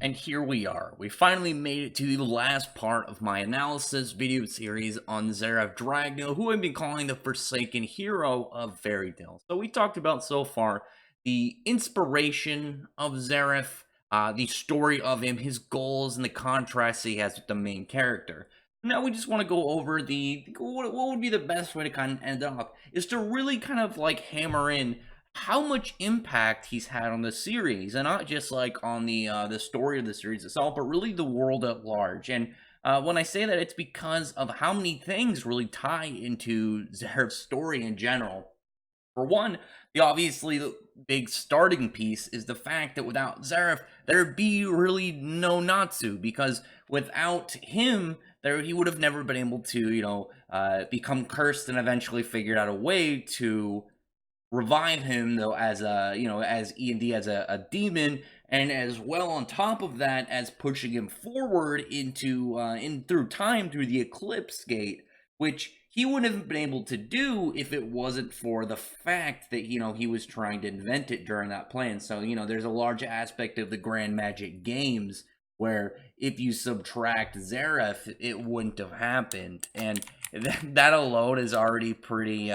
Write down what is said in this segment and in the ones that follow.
And here we are. We finally made it to the last part of my analysis video series on Zeref Dragneel, who I've been calling the Forsaken Hero of Fairy Tale. So we talked about so far the inspiration of Zeref, the story of him, his goals, and the contrast he has with the main character. Now we just want to go over what would be the best way to kind of end up is to really kind of like hammer in how much impact he's had on the series, and not just like on the story of the series itself, but really the world at large. And when I say that, it's because of how many things really tie into Zeref's story in general. For one, the big starting piece is the fact that without Zeref, there'd be really no Natsu, because without him, he would have never been able to, become cursed and eventually figured out a way to revive him, though, as as E&D, as a demon, and as well on top of that as pushing him forward into through time through the Eclipse Gate, which he wouldn't have been able to do if it wasn't for the fact that he was trying to invent it during that plan. So there's a large aspect of the Grand Magic Games where if you subtract Zeref, it wouldn't have happened, and that alone is already pretty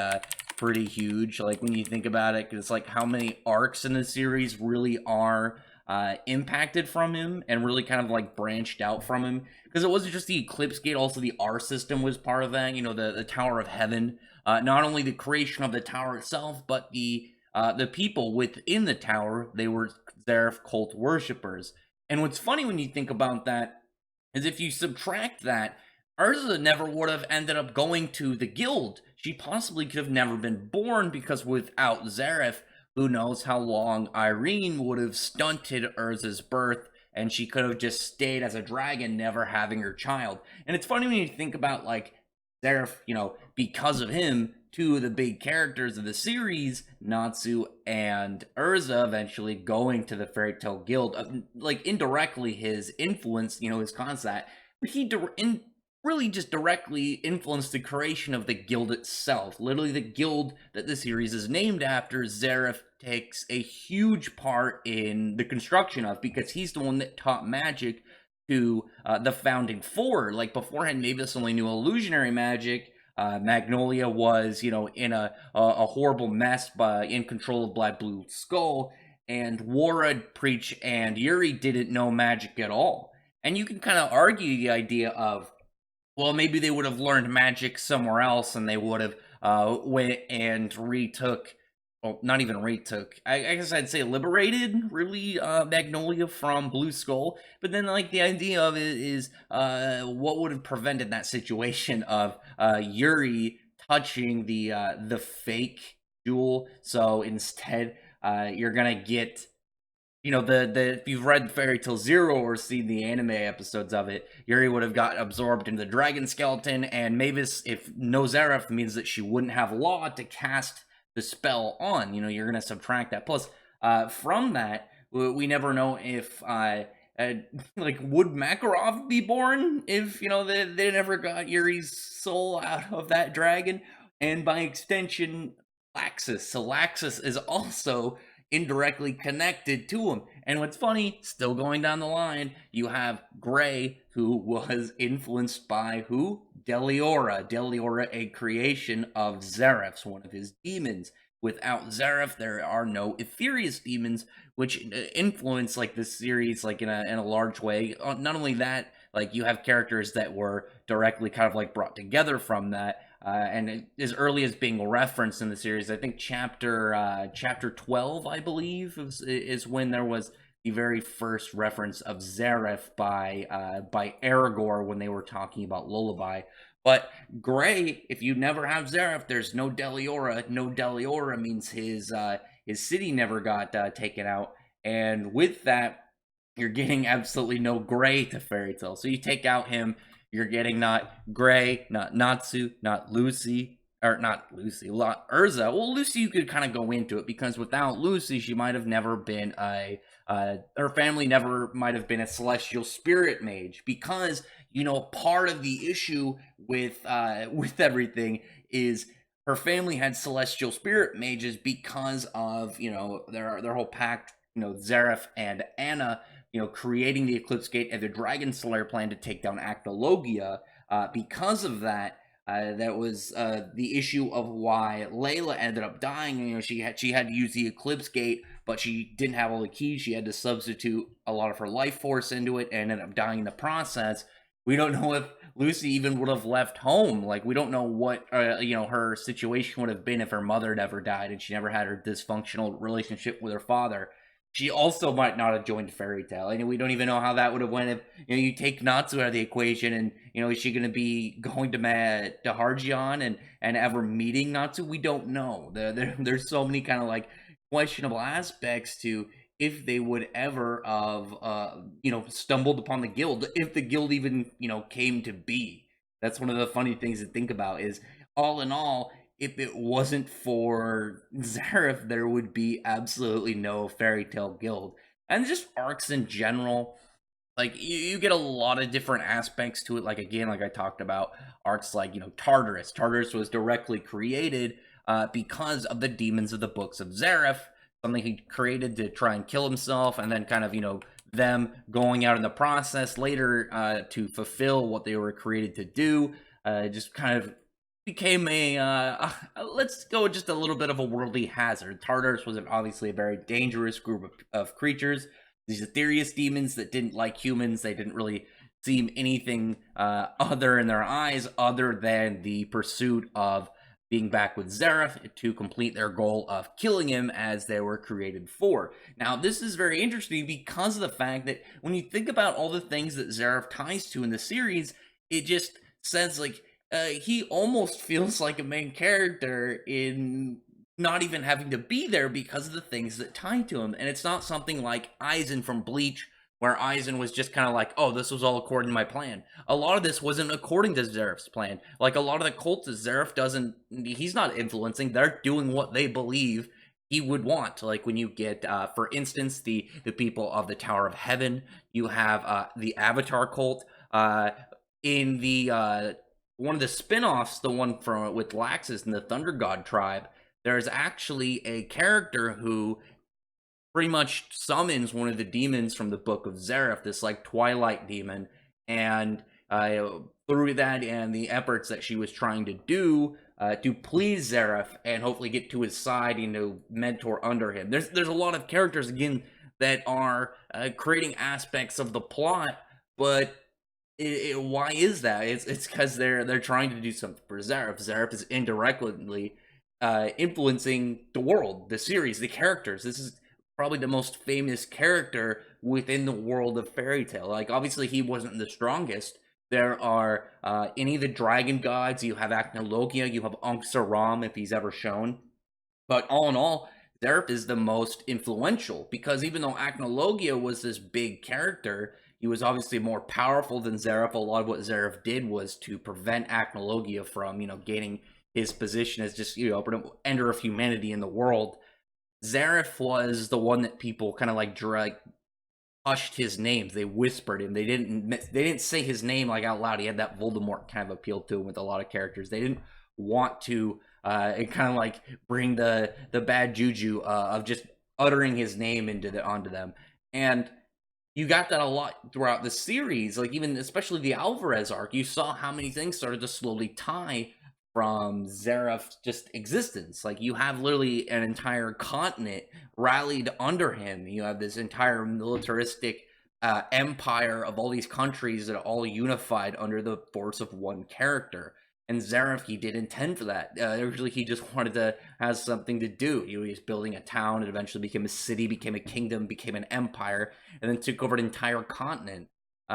huge, like when you think about it, because it's like how many arcs in the series really are impacted from him and really kind of like branched out from him, because it wasn't just the Eclipse Gate, also the R system was part of that, the Tower of Heaven, not only the creation of the tower itself, but the people within the tower, they were Zeref cult worshippers. And what's funny when you think about that is if you subtract that, Urza never would have ended up going to the guild. She possibly could have never been born, because without Zeref, who knows how long Irene would have stunted Urza's birth, and she could have just stayed as a dragon, never having her child. And it's funny when you think about, like, Zeref, because of him, two of the big characters of the series, Natsu and Urza, eventually going to the Fairy Tale Guild, like, indirectly his influence, his concept, but he really just directly influenced the creation of the guild itself. Literally, the guild that the series is named after, Zeref takes a huge part in the construction of, because he's the one that taught magic to the Founding Four. Like, beforehand, Mavis only knew illusionary magic. Magnolia was, in a horrible mess, in control of Black Blue Skull, and Wara, Preach, and Yuri didn't know magic at all. And you can kind of argue the idea of, well, maybe they would have learned magic somewhere else, and they would have went and retook, well, not even retook, I guess I'd say liberated, really, Magnolia from Blue Skull. But then, like, the idea of it is, what would have prevented that situation of Yuri touching the fake jewel? So instead, you're gonna get, if you've read Fairy Tail Zero or seen the anime episodes of it, Yuri would have got absorbed into the dragon skeleton, and Mavis, if no Zeref, means that she wouldn't have law to cast the spell on. You're going to subtract that. Plus, from that, we never know if, like, would Makarov be born if, they never got Yuri's soul out of that dragon? And by extension, Laxus. So Laxus is also indirectly connected to him. And what's funny, still going down the line, you have Gray, who was influenced by who? Deliora. Deliora, a creation of Zeref's, one of his demons. Without Zeref, there are no Ethereus demons, which influence, like, this series, like, in a large way. Not only that, like, you have characters that were directly kind of like brought together from that, and as early as being referenced in the series. I think chapter 12, I believe, is when there was the very first reference of Zeref by Aragorn when they were talking about Lullaby. But Gray, if you never have Zeref, there's no Deliora. No Deliora means his city never got taken out, and with that, you're getting absolutely no Gray to Fairy Tail. So you take out him, you're getting not Gray, not Natsu, not Lucy, or not Lucy, Urza. Well, Lucy, you could kind of go into it, because without Lucy, she might have never been her family never might have been a celestial spirit mage, because, part of the issue with everything is her family had celestial spirit mages because of, their whole pact, Zeref and Anna creating the Eclipse Gate and the Dragon Slayer plan to take down Acnologia. Because of that, that was the issue of why Layla ended up dying. She had to use the Eclipse Gate, but she didn't have all the keys. She had to substitute a lot of her life force into it and ended up dying in the process. We don't know if Lucy even would have left home. Like, we don't know what her situation would have been if her mother never died and she never had her dysfunctional relationship with her father. She also might not have joined Fairy Tail, and we don't even know how that would have went if you take Natsu out of the equation. And is she going to be going to Harjian and ever meeting Natsu? We don't know. There's so many kind of like questionable aspects to if they would ever have stumbled upon the guild, if the guild even came to be. That's one of the funny things to think about, is all in all, if it wasn't for Zeref, there would be absolutely no Fairy Tail guild. And just arcs in general, like you get a lot of different aspects to it. Like, again, like I talked about, arcs like Tartarus was directly created because of the demons of the books of Zeref, something he created to try and kill himself, and then kind of them going out in the process later to fulfill what they were created to do. Just kind of became let's go just a little bit of a worldly hazard. Tartarus was obviously a very dangerous group of creatures. These ethereous demons that didn't like humans. They didn't really seem anything other in their eyes other than the pursuit of being back with Zeref to complete their goal of killing him, as they were created for. Now, this is very interesting because of the fact that when you think about all the things that Zeref ties to in the series, it just says, like, he almost feels like a main character in not even having to be there because of the things that tie to him. And it's not something like Aizen from Bleach, where Aizen was just kind of like, oh, this was all according to my plan. A lot of this wasn't according to Zeref's plan. Like, a lot of the cultists, Zeref he's not influencing. They're doing what they believe he would want. Like, when you get, for instance, the people of the Tower of Heaven, you have the Avatar cult. In the one of the spin-offs, the one with Laxus and the Thunder God tribe, there's actually a character who pretty much summons one of the demons from the Book of Zeref, this like Twilight demon, and through that and the efforts that she was trying to do to please Zeref and hopefully get to his side, mentor under him. There's a lot of characters, again, that are creating aspects of the plot, but why is that? It's because they're trying to do something for Zeref. Zeref is indirectly influencing the world, the series, the characters. This is probably the most famous character within the world of Fairy Tail. Like, obviously, he wasn't the strongest. There are any of the dragon gods. You have Acnologia. You have Ankh-Saram, if he's ever shown. But all in all, Zeref is the most influential, because even though Acnologia was this big character, he was obviously more powerful than Zeref. A lot of what Zeref did was to prevent Acnologia from, gaining his position as just, ender of humanity in the world. Zeref was the one that people kind of like hushed his names. They whispered him. They didn't say his name like out loud. He had that Voldemort kind of appeal to him with a lot of characters. They didn't want to kind of like bring the bad juju of just uttering his name onto them. And you got that a lot throughout the series. Like, even especially the Alvarez arc, you saw how many things started to slowly tie from Zeref's just existence. Like, you have literally an entire continent rallied under him. You have this entire militaristic empire of all these countries that are all unified under the force of one character. And Zeref, he did intend for that. Originally, he just wanted to have something to do. He was building a town. It eventually became a city, became a kingdom, became an empire, and then took over an entire continent.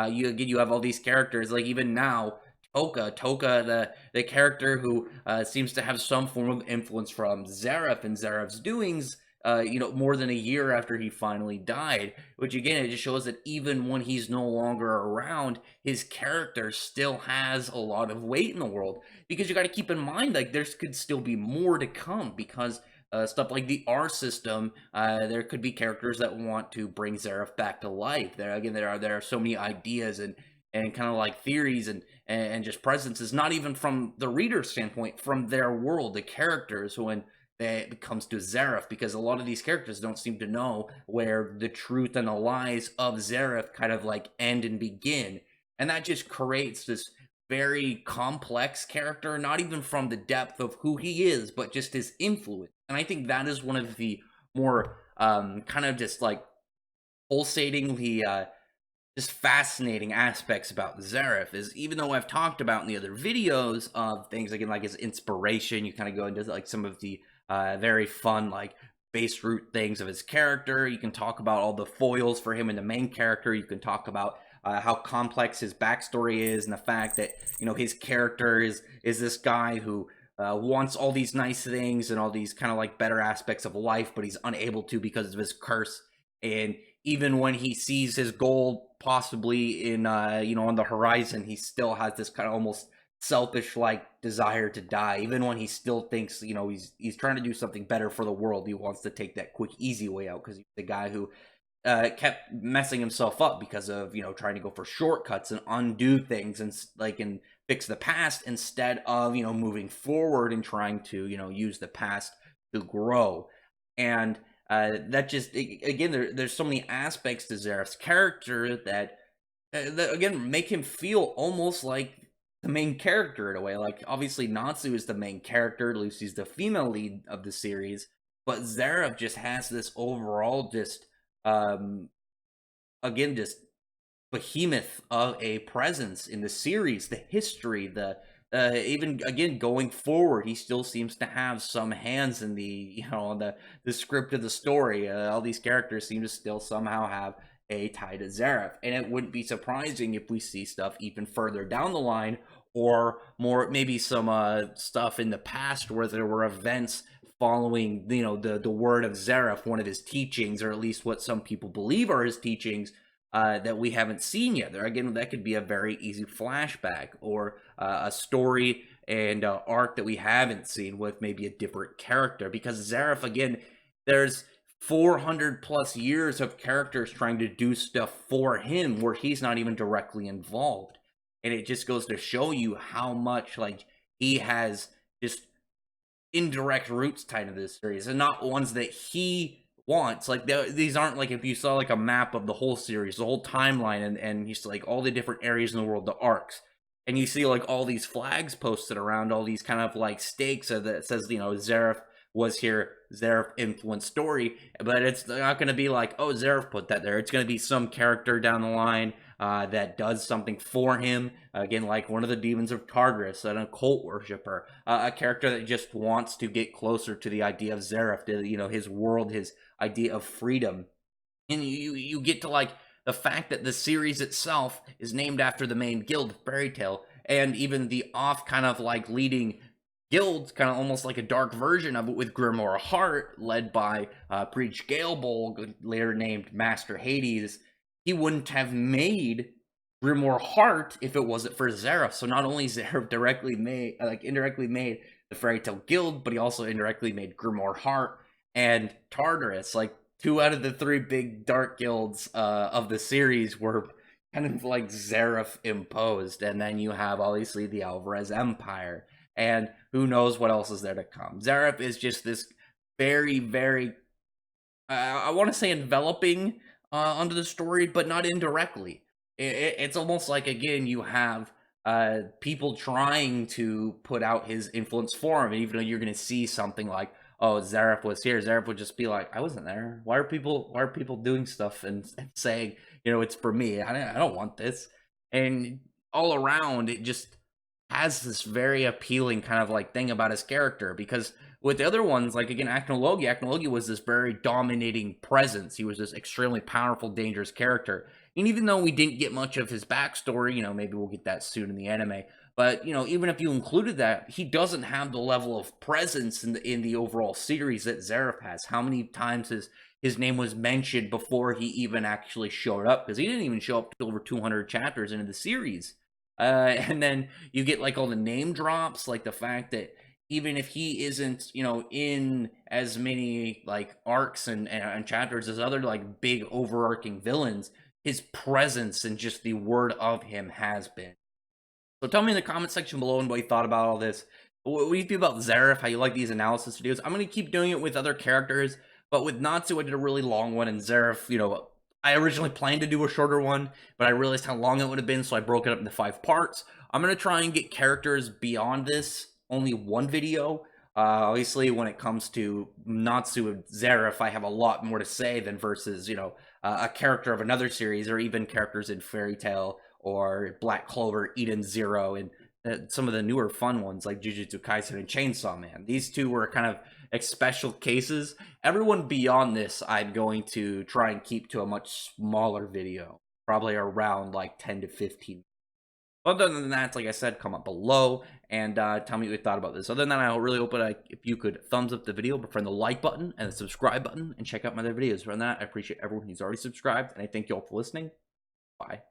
You have all these characters, like even now, Toka, the character who seems to have some form of influence from Zeref and Zeref's doings, more than a year after he finally died, which again, it just shows that even when he's no longer around, his character still has a lot of weight in the world, because you got to keep in mind, like, there could still be more to come, because stuff like the R system, there could be characters that want to bring Zeref back to life. There are so many ideas and kind of like theories and just presences, not even from the reader's standpoint, from their world, the characters. When that it comes to Zeref, because a lot of these characters don't seem to know where the truth and the lies of Zeref kind of like end and begin. And that just creates this very complex character, not even from the depth of who he is, but just his influence. And I think that is one of the more kind of just like pulsatingly just fascinating aspects about Zeref. Is even though I've talked about in the other videos of things again like his inspiration, you kind of go into like some of the very fun like base root things of his character. You can talk about all the foils for him and the main character. You can talk about how complex his backstory is, and the fact that his character is this guy who wants all these nice things and all these kind of like better aspects of life, but he's unable to because of his curse. And even when he sees his goal possibly in on the horizon, he still has this kind of almost selfish like desire to die. Even when he still thinks he's trying to do something better for the world, he wants to take that quick easy way out, because he's the guy who kept messing himself up because of trying to go for shortcuts and undo things and fix the past, instead of moving forward and trying to use the past to grow. And that just again, there's so many aspects to Zeref's character that again make him feel almost like the main character in a way. Like obviously Natsu is the main character, Lucy's the female lead of the series, but Zeref just has this overall just again just behemoth of a presence in the series, the history, the even again going forward, he still seems to have some hands in the script of the story. All these characters seem to still somehow have a tie to Zeref, and it wouldn't be surprising if we see stuff even further down the line, or more maybe some stuff in the past where there were events following the word of Zeref, one of his teachings, or at least what some people believe are his teachings, that we haven't seen yet. There again, that could be a very easy flashback, or a story and arc that we haven't seen with maybe a different character. Because Zeref, again, there's 400 plus years of characters trying to do stuff for him where he's not even directly involved, and it just goes to show you how much like he has just indirect roots tied to this series, and not ones that he wants. Like these aren't like, if you saw like a map of the whole series, the whole timeline, and you see like all the different areas in the world, the arcs, and you see like all these flags posted around all these kind of like stakes that says Zeref was here, Zeref influenced story, but it's not going to be like, oh, Zeref put that there. It's going to be some character down the line that does something for him. Again, like one of the demons of Tartarus, an occult worshiper, a character that just wants to get closer to the idea of Zeref, to his world, his idea of freedom. And you get to like the fact that the series itself is named after the main guild, Fairy Tail, and even the off kind of like leading guilds, kind of almost like a dark version of it with Grimoire Heart, led by Breach Galebold, later named Master Hades. He wouldn't have made Grimoire Heart if it wasn't for Zeref. So not only Zeref indirectly made the Fairy Tail Guild, but he also indirectly made Grimoire Heart and Tartarus. Like 2 out of the 3 big dark guilds of the series were kind of like Zeref imposed. And then you have obviously the Alvarez Empire, and who knows what else is there to come. Zeref is just this very, very, I want to say enveloping under the story, but not indirectly. It's almost like, again, you have people trying to put out his influence for him, and even though you're going to see something like, oh, Zeref was here, Zeref would just be like, I wasn't there. Why are people doing stuff and saying, it's for me? I don't want this. And all around, it just has this very appealing kind of like thing about his character, because with the other ones, like again, Acnologia was this very dominating presence. He was this extremely powerful, dangerous character. And even though we didn't get much of his backstory, maybe we'll get that soon in the anime, but even if you included that, he doesn't have the level of presence in the overall series that Zeref has. How many times his name was mentioned before he even actually showed up? Because he didn't even show up till over 200 chapters into the series. And then you get like all the name drops, like the fact that even if he isn't, in as many like arcs and chapters as other like big overarching villains, his presence and just the word of him has been. So tell me in the comment section below and what you thought about all this. what do you feel about Zeref, how you like these analysis videos. I'm going to keep doing it with other characters, but with Natsu, I did a really long one, and Zeref, I originally planned to do a shorter one, but I realized how long it would have been, so I broke it up into 5 parts. I'm going to try and get characters beyond this, only one video. Obviously, when it comes to Natsu and Zeref, I have a lot more to say than versus, a character of another series, or even characters in Fairy Tail or Black Clover, Eden Zero, and some of the newer fun ones like Jujutsu Kaisen and Chainsaw Man. These two were kind of special cases. Everyone beyond this, I'm going to try and keep to a much smaller video, probably around like 10 to 15. Other than that, like I said, comment below and tell me what you thought about this. Other than that, I really hope if you could thumbs up the video, befriend the like button and the subscribe button, and check out my other videos. For that, I appreciate everyone who's already subscribed, and I thank you all for listening. Bye.